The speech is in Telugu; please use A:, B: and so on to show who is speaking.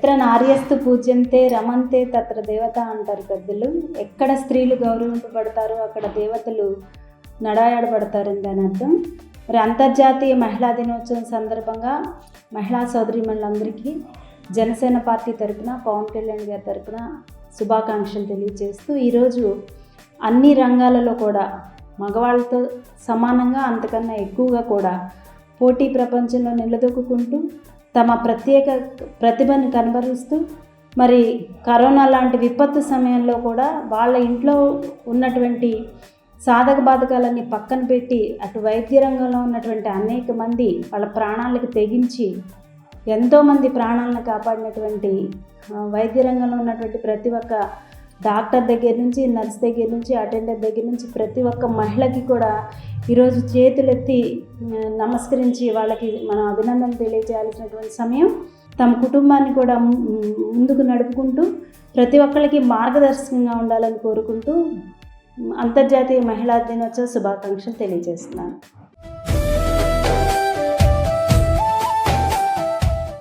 A: ఎత్ర నార్యస్తు పూజ్యంతే రమంతే తత్ర దేవత అంటారు పెద్దలు. ఎక్కడ స్త్రీలు గౌరవింపబడతారో అక్కడ దేవతలు నడాయాడబడతారని దాని అర్థం. మరి అంతర్జాతీయ మహిళా దినోత్సవం సందర్భంగా మహిళా సోదరీమణులందరికీ జనసేన పార్టీ తరపున, పవన్ కళ్యాణ్ గారి తరపున శుభాకాంక్షలు తెలియజేస్తూ, ఈరోజు అన్ని రంగాలలో కూడా మగవాళ్ళతో సమానంగా అంతకన్నా ఎక్కువగా కూడా పోటీ ప్రపంచంలో నిలదొక్కుంటూ తమ ప్రత్యేక ప్రతిభను కనబరుస్తూ, మరి కరోనా లాంటి విపత్తు సమయంలో కూడా వాళ్ళ ఇంట్లో ఉన్నటువంటి సాధక బాధకాలన్నీ పక్కన పెట్టి అటు వైద్య రంగంలో ఉన్నటువంటి అనేక మంది వాళ్ళ ప్రాణాలకు తెగించి ఎంతోమంది ప్రాణాలను కాపాడినటువంటి వైద్య రంగంలో ఉన్నటువంటి ప్రతి ఒక్క డాక్టర్ దగ్గర నుంచి, నర్స్ దగ్గర నుంచి, అటెండర్ దగ్గర నుంచి ప్రతి ఒక్క మహిళకి కూడా ఈరోజు చేతులెత్తి నమస్కరించి వాళ్ళకి మనం అభినందన తెలియజేయాల్సినటువంటి సమయం. తమ కుటుంబాన్ని కూడా ముందుకు నడుపుకుంటూ ప్రతి ఒక్కరికి మార్గదర్శకంగా ఉండాలని కోరుకుంటూ అంతర్జాతీయ మహిళా దినోత్సవ శుభాకాంక్షలు తెలియజేస్తున్నాను.